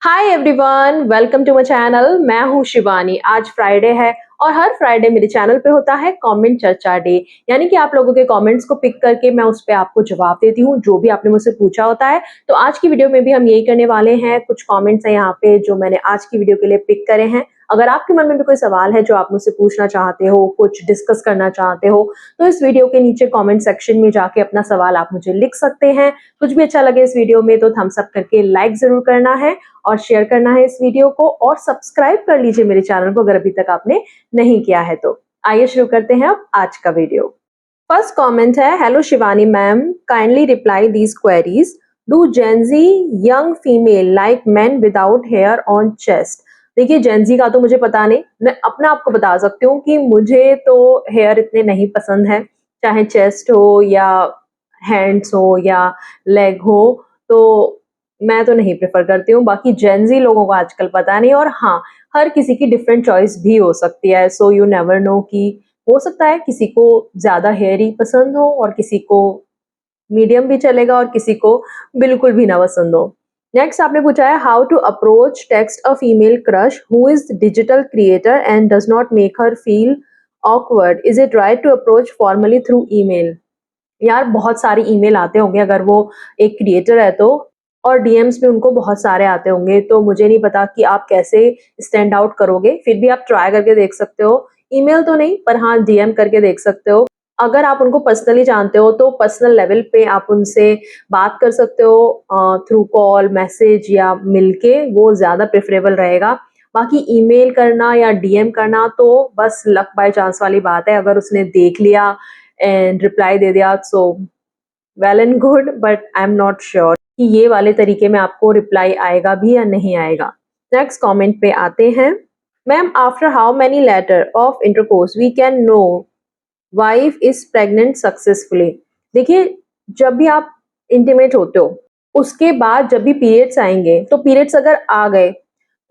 Hi everyone, welcome to my channel. मैं हूँ शिवानी। आज फ्राइडे है और हर फ्राइडे मेरे चैनल पे होता है कमेंट चर्चा डे, यानी कि आप लोगों के कमेंट्स को पिक करके मैं उस पे आपको जवाब देती हूँ जो भी आपने मुझसे पूछा होता है। तो आज की वीडियो में भी हम यही करने वाले हैं। कुछ कमेंट्स हैं यहाँ पे जो मैंने आज की वीडियो के लिए पिक करे हैं। अगर आपके मन में भी कोई सवाल है जो आप मुझसे पूछना चाहते हो, कुछ डिस्कस करना चाहते हो, तो इस वीडियो के नीचे कमेंट सेक्शन में जाके अपना सवाल आप मुझे लिख सकते हैं। कुछ भी अच्छा लगे इस वीडियो में तो थम्स अप करके लाइक जरूर करना है और शेयर करना है इस वीडियो को, और सब्सक्राइब कर लीजिए मेरे चैनल को अगर अभी तक आपने नहीं किया है तो। आइए शुरू करते हैं अब आज का वीडियो। फर्स्ट कमेंट है, hello Shivani ma'am, kindly reply these queries. Do Gen Z young female like men without hair on chest? देखिए, जेंजी का तो मुझे पता नहीं, मैं अपना आपको बता सकती हूँ कि मुझे तो हेयर इतने नहीं पसंद है, चाहे चेस्ट हो या हैंड्स हो या लेग हो, तो मैं तो नहीं प्रेफर करती हूँ। बाकी जेंजी लोगों को आजकल पता नहीं, और हाँ, हर किसी की डिफरेंट चॉइस भी हो सकती है, सो यू नेवर नो कि हो सकता है किसी को ज्यादा हेयरी पसंद हो और किसी को मीडियम भी चलेगा और किसी को बिल्कुल भी ना पसंद हो। नेक्स्ट आपने पूछा है, how to approach text a female crush who is digital creator and does not make her feel awkward, is it right to approach formally through email? यार, बहुत सारे ईमेल आते होंगे अगर वो एक क्रिएटर है तो, और डीएम्स भी उनको बहुत सारे आते होंगे, तो मुझे नहीं पता कि आप कैसे स्टैंड आउट करोगे। फिर भी आप ट्राई करके देख सकते हो, ईमेल तो नहीं पर हाँ डीएम करके देख सकते हो। अगर आप उनको पर्सनली जानते हो तो पर्सनल लेवल पे आप उनसे बात कर सकते हो, थ्रू कॉल, मैसेज या मिलके, वो ज्यादा प्रेफरेबल रहेगा। बाकी ईमेल करना या डीएम करना तो बस लक बाय चांस वाली बात है, अगर उसने देख लिया एंड रिप्लाई दे दिया so well and good, but I am not sure कि ये वाले तरीके में आपको रिप्लाई आएगा भी या नहीं आएगा। नेक्स्ट कमेंट पे आते हैं, ma'am after how many later of intercourse we can know wife is pregnant successfully? देखिए, जब भी आप इंटीमेट होते हो उसके बाद जब भी पीरियड्स आएंगे, तो पीरियड्स अगर आ गए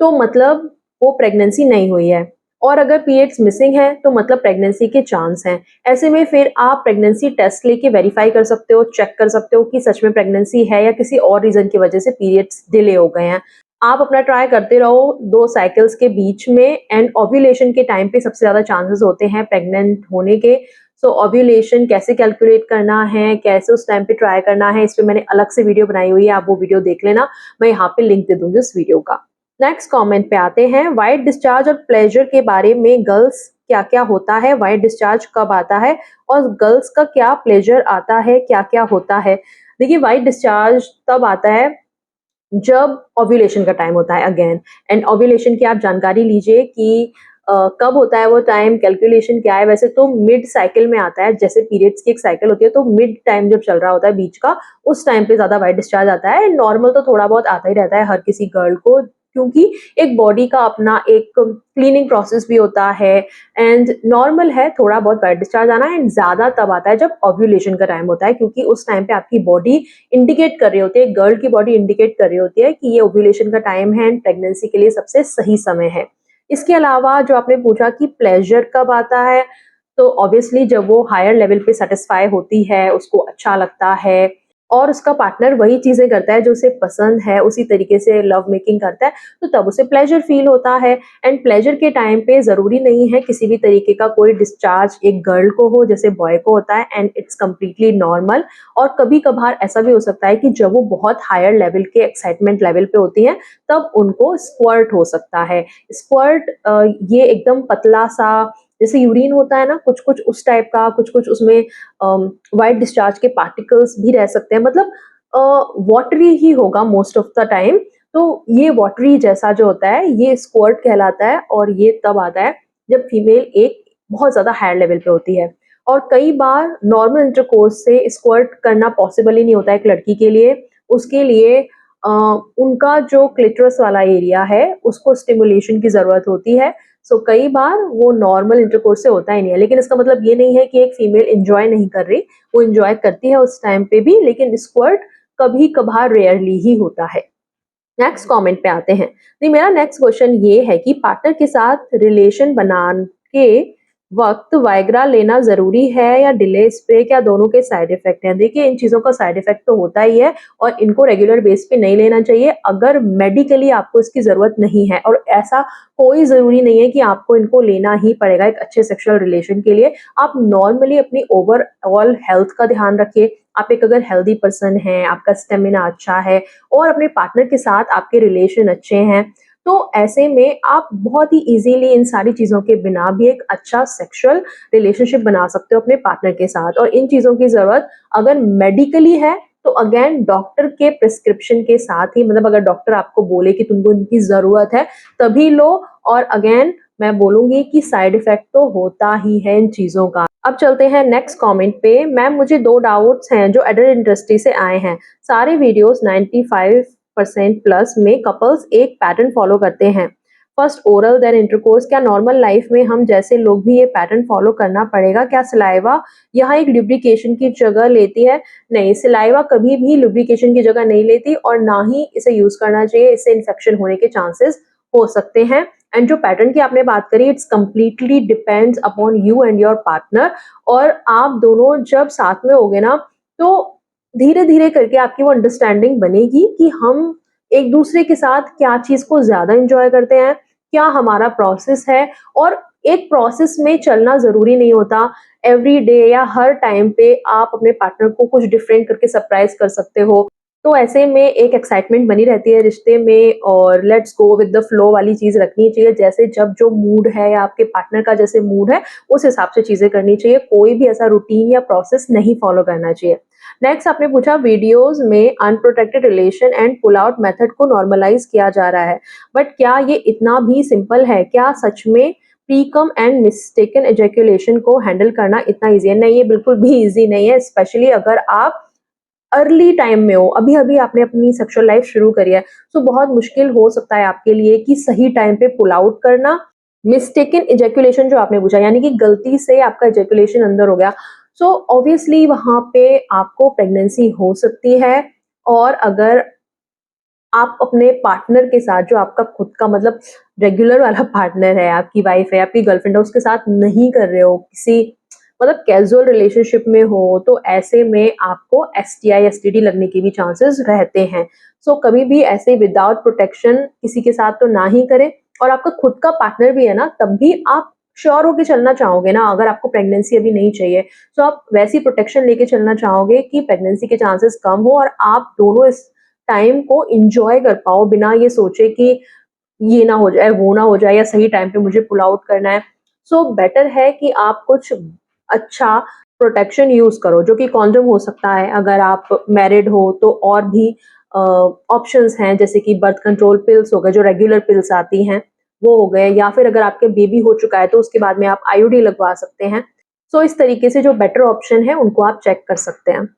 तो मतलब वो प्रेगनेंसी नहीं हुई है, और अगर पीरियड्स मिसिंग है तो मतलब प्रेगनेंसी के चांस हैं। ऐसे में फिर आप प्रेगनेंसी टेस्ट लेके वेरीफाई कर सकते हो, चेक कर सकते हो कि सच में प्रेगनेंसी है या किसी और रीजन की वजह से पीरियड्स डिले हो गए हैं। आप अपना ट्राई करते रहो 2 साइकिल्स के बीच में, एंड ओव्यूलेशन के टाइम पे सबसे ज्यादा चांसेस होते हैं प्रेग्नेंट होने के। सो ओव्यूलेशन कैसे कैलकुलेट करना है, कैसे उस टाइम पे ट्राई करना है, इस पे मैंने अलग से वीडियो बनाई हुई है, आप वो वीडियो देख लेना, मैं यहाँ पे लिंक दे दूंगी उस वीडियो का। नेक्स्ट कमेंट पे आते हैं, वाइट डिस्चार्ज और प्लेजर के बारे में गर्ल्स क्या क्या होता है, वाइट डिस्चार्ज कब आता है और गर्ल्स का क्या प्लेजर आता है, क्या क्या होता है? देखिए, वाइट डिस्चार्ज तब आता है जब ओव्यूलेशन का टाइम होता है अगेन, एंड ओव्यूलेशन की आप जानकारी लीजिए कि कब होता है वो टाइम, कैलकुलेशन क्या है। वैसे तो मिड साइकिल में आता है, जैसे पीरियड्स की एक साइकिल होती है तो मिड टाइम जब चल रहा होता है बीच का, उस टाइम पे ज्यादा वाइट डिस्चार्ज आता है। नॉर्मल तो थोड़ा बहुत आता ही रहता है हर किसी गर्ल को, क्योंकि एक बॉडी का अपना एक क्लीनिंग प्रोसेस भी होता है, एंड नॉर्मल है थोड़ा बहुत वाइट डिस्चार्ज आना। एंड ज्यादा तब आता है जब ओव्यूलेशन का टाइम होता है, क्योंकि उस टाइम पे आपकी बॉडी इंडिकेट कर रही होती है, गर्ल की बॉडी इंडिकेट कर रही होती है कि ये ओव्यूलेशन का टाइम है एंड प्रेगनेंसी के लिए सबसे सही समय है। इसके अलावा जो आपने पूछा कि प्लेजर कब आता है, तो ऑब्वियसली जब वो हायर लेवल पे सेटिस्फाई होती है, उसको अच्छा लगता है और उसका पार्टनर वही चीजें करता है जो उसे पसंद है, उसी तरीके से लव मेकिंग करता है, तो तब उसे प्लेजर फील होता है। एंड प्लेजर के टाइम पे जरूरी नहीं है किसी भी तरीके का कोई डिस्चार्ज एक गर्ल को हो जैसे बॉय को होता है, एंड इट्स कम्प्लीटली नॉर्मल। और कभी कभार ऐसा भी हो सकता है कि जब वो बहुत हायर लेवल के एक्साइटमेंट लेवल पे होती हैं तब उनको स्क्वर्ट हो सकता है। स्क्वर्ट ये एकदम पतला सा जैसे यूरिन होता है ना, कुछ कुछ उस टाइप का, कुछ कुछ उसमें वाइट डिस्चार्ज के पार्टिकल्स भी रह सकते हैं, मतलब वाटरी ही होगा मोस्ट ऑफ द टाइम। तो ये वाटरी जैसा जो होता है ये स्क्वर्ट कहलाता है, और ये तब आता है जब फीमेल एक बहुत ज्यादा हायर लेवल पे होती है। और कई बार नॉर्मल इंटरकोर्स से स्क्वर्ट करना पॉसिबल ही नहीं होता एक लड़की के लिए। उसके लिए उनका जो क्लिटरस वाला एरिया है उसको स्टिमुलेशन की जरूरत होती है। सो कई बार वो नॉर्मल इंटरकोर्स से होता ही नहीं है, लेकिन इसका मतलब ये नहीं है कि एक फीमेल एंजॉय नहीं कर रही, वो एंजॉय करती है उस टाइम पे भी, लेकिन स्क्वर्ट कभी कभार रेयरली ही होता है। नेक्स्ट कमेंट पे आते हैं। नहीं, मेरा नेक्स्ट क्वेश्चन ये है कि पार्टनर के साथ रिलेशन बना के वक्त वाइग्रा लेना ज़रूरी है या डिले स्प्रे, क्या दोनों के साइड इफ़ेक्ट हैं? देखिए, इन चीज़ों का साइड इफ़ेक्ट तो होता ही है और इनको रेगुलर बेस पे नहीं लेना चाहिए अगर मेडिकली आपको इसकी ज़रूरत नहीं है, और ऐसा कोई ज़रूरी नहीं है कि आपको इनको लेना ही पड़ेगा एक अच्छे सेक्सुअल रिलेशन के लिए। आप नॉर्मली अपनी ओवरऑल हेल्थ का ध्यान रखिए। आप एक अगर हेल्दी पर्सन हैं, आपका स्टेमिना अच्छा है और अपने पार्टनर के साथ आपके रिलेशन अच्छे हैं, तो ऐसे में आप बहुत ही ईज़िली इन सारी चीज़ों के बिना भी एक अच्छा सेक्सुअल रिलेशनशिप बना सकते हो अपने पार्टनर के साथ। और इन चीज़ों की ज़रूरत अगर मेडिकली है, तो अगेन डॉक्टर के प्रिस्क्रिप्शन के साथ ही, मतलब अगर डॉक्टर आपको बोले कि तुमको इनकी ज़रूरत है, तभी लो। और अगेन मैं बोलूँगी कि साइड इफ़ेक्ट तो होता ही है इन चीज़ों का। अब चलते हैं नेक्स्ट कमेंट पे। मैम, मुझे 2 डाउट्स हैं जो एडल्ट इंडस्ट्री से आए हैं। सारे वीडियोज़ 95% प्लस में कपल्स एक पैटर्न फॉलो करते हैं। फर्स्ट ओरल देन इंटरकोर्स, क्या नॉर्मल लाइफ में हम जैसे लोग भी ये पैटर्न फॉलो करना पड़ेगा? क्या सलाइवा यहाँ एक लुब्रिकेशन की जगह लेती है? नहीं, सलाइवा कभी भी लुब्रिकेशन की जगह नहीं लेती और ना ही इसे यूज़ करना चाहिए। इससे इन्फेक्शन होने के चांसेस हो सकते हैं। एंड जो पैटर्न की आपने बात करी, it's completely depends upon you and your partner. और आप दोनों जब साथ में होगे ना, तो धीरे-धीरे करके आपकी वो अंडरस्टैंडिंग बनेगी कि हम एक-दूसरे के साथ क्या चीज़ को ज़्यादा एन्जॉय करते हैं, क्या हमारा प्रोसेस है। और एक प्रोसेस में चलना ज़रूरी नहीं होता। एवरी डे या हर टाइम पे आप अपने पार्टनर को कुछ डिफरेंट करके सरप्राइज़ कर सकते हो। तो ऐसे में एक एक्साइटमेंट बनी रहती है रिश्ते में, और let's go with the flow वाली चीज़ रखनी चाहिए। जैसे जब जो मूड है या आपके पार्टनर का जैसे मूड है, उस हिसाब से चीज़ें करनी चाहिए। कोई भी ऐसा रूटीन या प्रोसेस नहीं फॉलो करना चाहिए। नेक्स्ट आपने पूछा, वीडियोज़ में unprotected relation and pull out method को नॉर्मलाइज़ किया जा रहा है, बट क्या ये इतना भी सिंपल है? क्या सच में प्री-कम एंड मिस्टेकन एजैकुलेशन को हैंडल करना इतना ईज़ी है? नहीं, ये बिल्कुल भी ईज़ी नहीं है, स्पेशली अगर आप अर्ली टाइम में हो, अभी-अभी आपने अपनी सेक्सुअल लाइफ शुरू करी है, तो बहुत मुश्किल हो सकता है आपके लिए कि सही टाइम पे पुल आउट करना। मिस्टेकन इजैकुलेशन जो आपने पूछा, यानी कि गलती से आपका इजैकुलेशन अंदर हो गया, सो ऑब्वियसली वहाँ पे आपको प्रेगनेंसी हो सकती है। और अगर आप अपने पार्टनर के साथ, जो आपका खुद का मतलब रेगुलर वाला पार्टनर है, आपकी वाइफ है, आपकी गर्लफ्रेंड है, उसके साथ नहीं कर रहे हो, किसी मतलब कैज़ुअल रिलेशनशिप में हो, तो ऐसे में आपको एसटीआई, एसटीडी लगने के भी चांसेस रहते हैं। सो कभी भी ऐसे विदाउट प्रोटेक्शन किसी के साथ तो ना ही करें। और आपका खुद का पार्टनर भी है ना, तब भी आप श्योर होके चलना चाहोगे ना, अगर आपको प्रेगनेंसी अभी नहीं चाहिए, तो आप वैसी प्रोटेक्शन लेके चलना चाहोगे कि प्रेगनेंसी के चांसेस कम हो और आप दोनों इस टाइम को एन्जॉय कर पाओ, बिना ये सोचे कि ये ना हो जाए, वो ना हो जाए, या सही टाइम पे मुझे पुल आउट करना है। सो बेटर है कि आप कुछ अच्छा प्रोटेक्शन यूज़ करो, जो कि कॉन्डोम हो सकता है। अगर आप मैरिड हो तो और भी ऑप्शंस हैं, जैसे कि बर्थ कंट्रोल पिल्स हो गए, जो रेगुलर पिल्स आती हैं, वो हो गए, या फिर अगर आपके बेबी हो चुका है तो उसके बाद में आप आईयूडी लगवा सकते हैं। सो इस तरीके से जो बेटर ऑप्शन है उनको आप चेक कर सकते हैं।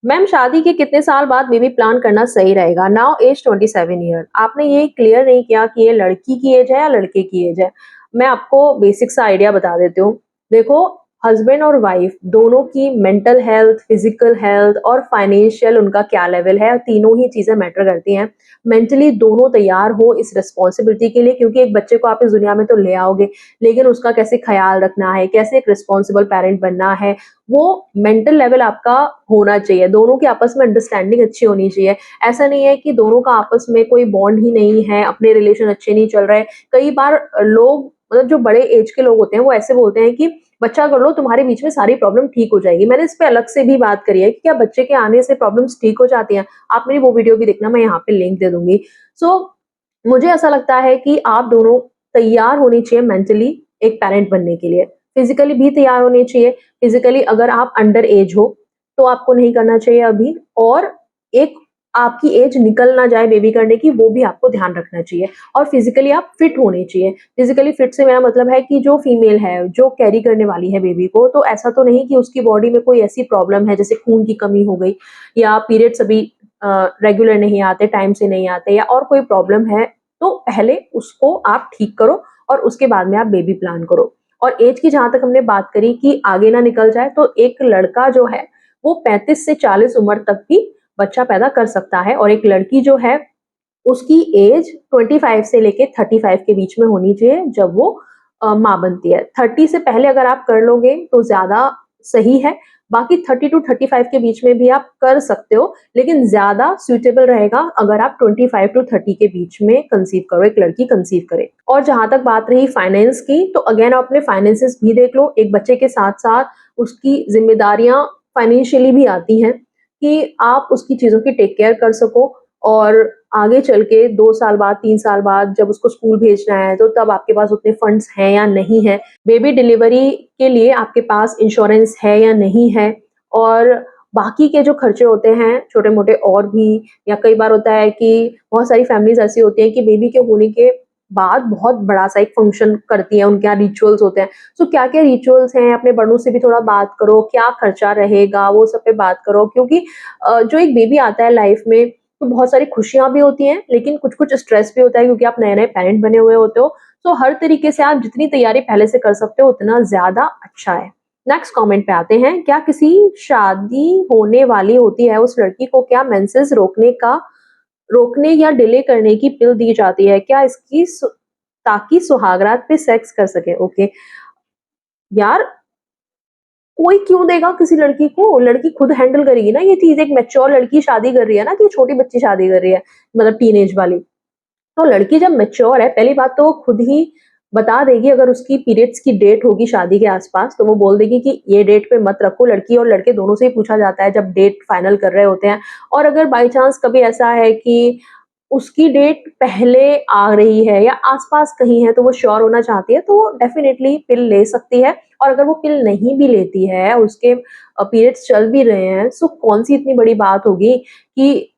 मैम, शादी के कितने साल बाद बेबी प्लान करना सही रहेगा? Now age 27 year. आपने ये क्लियर नहीं किया कि ये लड़की की एज है या लड़के की एज है। मैं आपको बेसिक सा आइडिया बता देती हूँ। देखो, हस्बैंड और वाइफ दोनों की मेंटल हेल्थ, फिजिकल हेल्थ और फाइनेंशियल उनका क्या लेवल है, तीनों ही चीजें मैटर करती हैं। मेंटली दोनों तैयार हो इस रिस्पॉन्सिबिलिटी के लिए, क्योंकि एक बच्चे को आप इस दुनिया में तो ले आओगे, लेकिन उसका कैसे ख्याल रखना है, कैसे एक रिस्पॉन्सिबल पेरेंट बनना है, वो मेंटल लेवल आपका होना चाहिए। दोनों की आपस में अंडरस्टैंडिंग अच्छी होनी चाहिए। ऐसा नहीं है कि दोनों का आपस में कोई बॉन्ड ही नहीं है, अपने रिलेशन अच्छे नहीं चल रहे। कई बार लोग, मतलब जो बड़े एज के लोग होते हैं, वो ऐसे बोलते हैं कि बच्चा कर लो, तुम्हारे बीच में सारी प्रॉब्लम ठीक हो जाएगी। मैंने इस पे अलग से भी बात करी है कि क्या बच्चे के आने से प्रॉब्लम्स ठीक हो जाती हैं। आप मेरी वो वीडियो भी देखना, मैं यहाँ पे लिंक दे दूंगी। सो मुझे ऐसा लगता है कि आप दोनों तैयार होनी चाहिए मेंटली एक पेरेंट बनने के लिए। फिजिकली भी तैयार होने चाहिए। फिजिकली अगर आप अंडर एज हो, तो आपको नहीं करना चाहिए अभी। और एक आपकी एज निकल ना जाए बेबी करने की, वो भी आपको ध्यान रखना चाहिए। और फिजिकली आप फिट होने चाहिए। फिजिकली फिट से मेरा मतलब है कि जो फीमेल है, जो कैरी करने वाली है बेबी को, तो ऐसा तो नहीं कि उसकी बॉडी में कोई ऐसी प्रॉब्लम है, जैसे खून की कमी हो गई, या पीरियड्स अभी रेगुलर नहीं आते, टाइम से नहीं आते, या और कोई प्रॉब्लम है, तो पहले उसको आप ठीक करो और उसके बाद में आप बेबी प्लान करो। और एज की जहाँ तक हमने बात करी कि आगे ना निकल जाए, तो एक लड़का जो है वो 35 से 40 उम्र तक भी बच्चा पैदा कर सकता है, और एक लड़की जो है उसकी एज 25 से लेके 35 के बीच में होनी चाहिए, जब वो माँ बनती है। 30 से पहले अगर आप कर लोगे तो ज़्यादा सही है, बाकी 30 टू 35 के बीच में भी आप कर सकते हो, लेकिन ज़्यादा सूटेबल रहेगा अगर आप 25 टू 30 के बीच में कंसीव करो, एक लड़की कंसीव करे। और जहाँ तक बात रही फाइनेंस की, तो अगेन आप अपने फाइनेंसेस भी देख लो, एक बच्चे के साथ-साथ उसकी ज़िम्मेदारियाँ फाइनेंशियली भी आती हैं कि आप उसकी चीज़ों की टेक केयर कर सको और आगे चल के 2 साल बाद, 3 साल बाद जब उसको स्कूल भेजना है, तो तब आपके पास उतने फंड्स हैं या नहीं है। बेबी डिलीवरी के लिए आपके पास इंश्योरेंस है या नहीं है, और बाकी के जो खर्चे होते हैं छोटे-मोटे और भी, या कई बार होता है कि बहुत सारी फैमिलीज़ ऐसी होती हैं कि बेबी के होने के बाद बहुत बड़ा-सा एक फंक्शन करती हैं, उनके यहाँ रिचुअल्स होते हैं। सो क्या-क्या रिचुअल्स हैं, अपने बड़ों से भी थोड़ा बात करो, क्या खर्चा रहेगा, वो सब पे बात करो, क्योंकि जो एक बेबी आता है लाइफ में, तो बहुत सारी खुशियाँ भी होती हैं, लेकिन कुछ-कुछ स्ट्रेस भी होता है क्योंकि आप नए-नए पेरेंट बने हुए होते हो। तो हर तरीके से आप जितनी तैयारी पहले से कर सकते हो उतना ज़्यादा अच्छा है। नेक्स्ट कमेंट पे आते हैं, क्या किसी शादी होने वाली होती है उस लड़की को क्या मेंसेस रोकने या डिले करने की पिल दी जाती है? क्या इसकी ताकि सुहागरात पे सेक्स कर सके? ओके, यार कोई क्यों देगा किसी लड़की को? लड़की खुद हैंडल करेगी ना ये चीज़, एक मैच्योर लड़की शादी कर रही है ना, कि छोटी बच्ची शादी कर रही है, मतलब टीनेज वाली। तो लड़की जब मैच्योर है, पहली बात तो वो खुद ही बता देगी, अगर उसकी पीरियड्स की डेट होगी शादी के आस-पास, तो वो बोल देगी कि ये डेट पे मत रखो। लड़की और लड़के दोनों से ही पूछा जाता है जब डेट फाइनल कर रहे होते हैं। और अगर बाय चांस कभी ऐसा है कि उसकी डेट पहले आ रही है या आस-पास कहीं है, तो वो श्योर होना चाहती है, तो वो डेफिनिटली पिल ले सकती है। और अगर वो पिल नहीं भी लेती है, उसके पीरियड्स चल भी रहे हैं, सो कौन-सी इतनी बड़ी बात होगी कि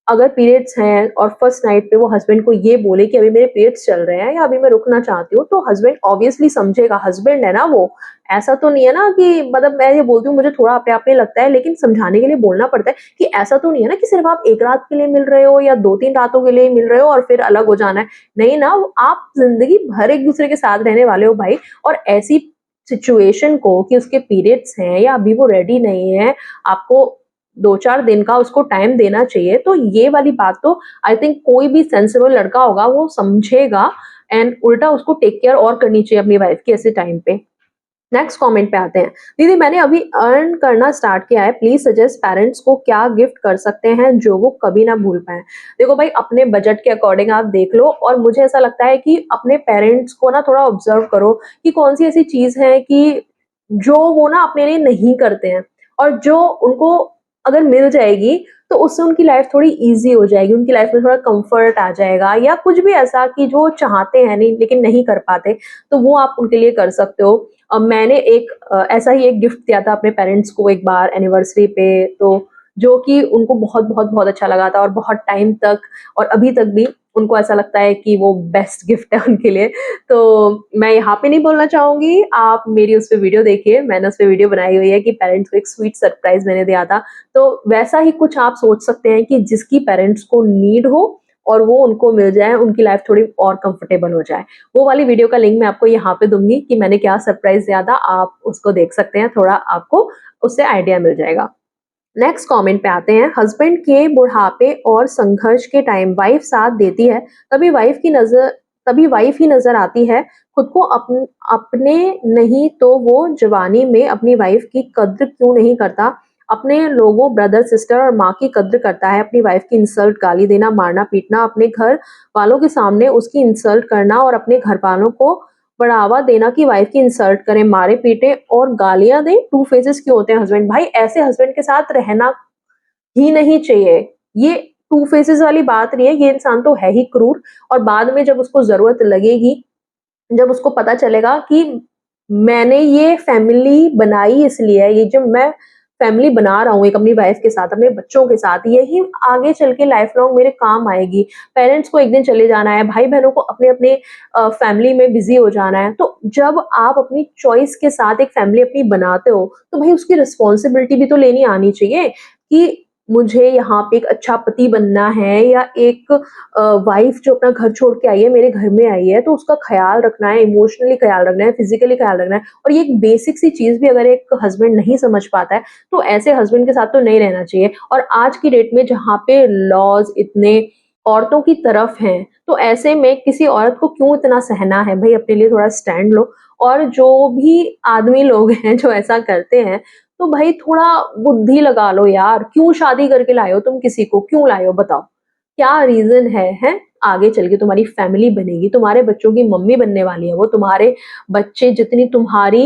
अगर पीरियड्स हैं और फर्स्ट नाइट पे वो हस्बैंड को ये बोले कि अभी मेरे पीरियड्स चल रहे हैं या अभी मैं रुकना चाहती हूँ, तो हस्बैंड ऑब्वियसली समझेगा, हस्बैंड है ना वो। ऐसा तो नहीं है ना कि, मतलब मैं ये बोलती हूँ मुझे थोड़ा अपने आप में लगता है, लेकिन समझाने के लिए बोलना पड़ता है कि ऐसा तो नहीं है ना कि सिर्फ आप 1 रात के लिए मिल रहे हो या 2-3 रातों के लिए मिल रहे हो और फिर अलग हो जाना है। नहीं ना, आप ज़िंदगी भर एक-दूसरे के साथ रहने वाले हो भाई। और ऐसी सिचुएशन को कि उसके पीरियड्स हैं या अभी वो रेडी नहीं है, आपको 2-4 दिन का उसको टाइम देना चाहिए। तो ये वाली बात तो आई थिंक कोई भी सेंसिबल लड़का होगा वो समझेगा, एंड उल्टा उसको टेक केयर और करनी चाहिए अपनी वाइफ की ऐसे टाइम पे। नेक्स्ट कमेंट पे आते हैं। दीदी मैंने अभी अर्न करना स्टार्ट किया है, प्लीज सजेस्ट पेरेंट्स को क्या गिफ्ट कर सकते हैं जो वो कभी ना भूल पाएँ। देखो भाई, अपने बजट के अकॉर्डिंग आप देख लो, और मुझे ऐसा लगता है कि अपने पेरेंट्स को ना थोड़ा ऑब्जर्व करो कि कौन-सी ऐसी चीज़ है कि जो वो ना अपने लिए नहीं करते हैं, और जो उनको अगर मिल जाएगी तो उससे उनकी लाइफ थोड़ी ईज़ी हो जाएगी, उनकी लाइफ में थोड़ा कम्फर्ट आ जाएगा, या कुछ भी ऐसा कि जो चाहते हैं नहीं लेकिन नहीं कर पाते, तो वो आप उनके लिए कर सकते हो। मैंने एक ऐसा ही एक गिफ्ट दिया था अपने पेरेंट्स को एक बार एनिवर्सरी पे, तो जो कि उनको बहुत अच्छा लगा था, और बहुत टाइम तक और अभी तक भी उनको ऐसा लगता है कि वो बेस्ट गिफ्ट है उनके लिए। तो मैं यहाँ पे नहीं बोलना चाहूँगी, आप मेरी उस पे वीडियो देखिए, मैंने उस पे वीडियो बनाई हुई है कि पेरेंट्स को एक स्वीट सरप्राइज़ मैंने दिया था। तो वैसा ही कुछ आप सोच सकते हैं कि जिसकी पेरेंट्स को नीड हो और वो उनको मिल जाए, उनकी लाइफ थोड़ी और कंफर्टेबल हो जाए। वो वाली वीडियो का लिंक मैं आपको यहाँ पे दूँगी कि मैंने क्या सरप्राइज़ दिया था, आप उसको देख सकते हैं, थोड़ा आपको उससे आइडिया मिल जाएगा। नेक्स्ट कमेंट पे आते हैं, हस्बैंड के बुढ़ापे और संघर्ष के टाइम वाइफ साथ देती है, तभी वाइफ ही नजर आती है, खुद को अपने नहीं तो वो जवानी में अपनी वाइफ की कद्र क्यों नहीं करता, अपने लोगों ब्रदर सिस्टर और माँ की कद्र करता है, अपनी वाइफ की इंसल्ट, गाली देना, मारना पीटना, अपने घर वालों के सामने उसकी इंसल्ट करना और अपने घर वालों को बढ़ावा देना कि वाइफ की इंसल्ट करें, मारे-पीटे और गालियाँ दें। टू फेसेस क्यों होते हैं हस्बैंड? भाई ऐसे हस्बैंड के साथ रहना ही नहीं चाहिए। ये टू फेसेस वाली बात नहीं है, ये इंसान तो है ही क्रूर। और बाद में जब उसको ज़रूरत लगेगी, जब उसको पता चलेगा कि मैंने ये फैमिली बनाई इसलिए है, ये जो मैं फैमिली बना रहा हूँ एक अपनी वाइफ के साथ, अपने बच्चों के साथ, यही आगे चल के लाइफ लॉन्ग मेरे काम आएगी। पेरेंट्स को एक दिन चले जाना है, भाई-बहनों को अपने-अपने फैमिली में बिज़ी हो जाना है। तो जब आप अपनी चॉइस के साथ एक फैमिली अपनी बनाते हो, तो भाई उसकी रिस्पॉन्सिबिलिटी भी तो लेनी आनी चाहिए कि मुझे यहाँ पे एक अच्छा पति बनना है, या एक वाइफ जो अपना घर छोड़ के आई है, मेरे घर में आई है, तो उसका ख़्याल रखना है, इमोशनली ख़्याल रखना है, फिज़िकली ख़्याल रखना है। और ये एक बेसिक सी चीज़ भी अगर एक हस्बैंड नहीं समझ पाता है, तो ऐसे हस्बैंड के साथ तो नहीं रहना चाहिए। और आज की डेट में जहाँ पे लॉज़ इतने औरतों की तरफ हैं, तो ऐसे में किसी औरत को क्यों इतना सहना है? भई अपने लिए थोड़ा स्टैंड लो। और जो भी आदमी लोग हैं जो ऐसा करते हैं, तो भई थोड़ा बुद्धि लगा लो यार, क्यों शादी करके लाए हो तुम किसी को? क्यों लाए हो बताओ? क्या रीज़न है, हैं? आगे चल के तुम्हारी फैमिली बनेगी, तुम्हारे बच्चों की मम्मी बनने वाली है वो, तुम्हारे बच्चे जितनी तुम्हारी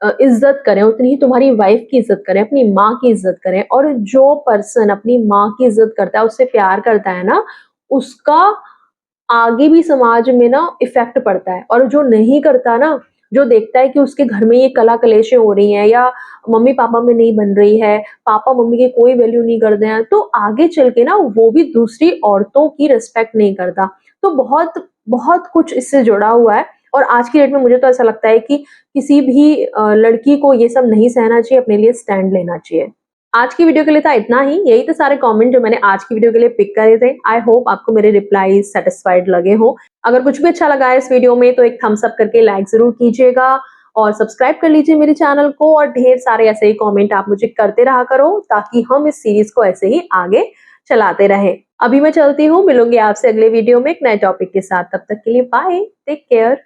इज़्ज़त करें, उतनी ही तुम्हारी वाइफ़ की इज़्ज़त करें, अपनी माँ की इज़्ज़त करें। और जो पर्सन अपनी माँ की इज़्ज़त करता है, उससे प्यार करता है ना, उसका आगे भी समाज में ना इफ़ेक्ट पड़ता है। और जो नहीं करता ना, जो देखता है कि उसके घर में ये कला-कलेशें हो रही हैं या मम्मी-पापा में नहीं बन रही है, पापा-मम्मी की कोई वैल्यू नहीं करते हैं, तो आगे चल के ना वो भी दूसरी औरतों की रिस्पेक्ट नहीं करता। तो बहुत बहुत कुछ इससे जुड़ा हुआ है। और आज की डेट में मुझे तो ऐसा लगता है कि किसी भी लड़की को ये सब नहीं सहना चाहिए, अपने लिए स्टैंड लेना चाहिए। आज की वीडियो के लिए था इतना ही। यही थे सारे कमेंट जो मैंने आज की वीडियो के लिए पिक करे थे। आई होप आपको मेरे रिप्लाईज़ सैटिस्फाइड लगे हों। अगर कुछ भी अच्छा लगा है इस वीडियो में तो एक थम्स अप करके लाइक ज़रूर कीजिएगा और सब्सक्राइब कर लीजिए मेरे चैनल को। और ढेर सारे ऐसे ही कमेंट आप मुझे करते रहा करो ताकि हम इस सीरीज़ को ऐसे ही आगे चलाते रहें। अभी मैं चलती हूँ, मिलूँगी आपसे अगले वीडियो में एक नए टॉपिक के साथ। तब तक के लिए बाय, टेक केयर।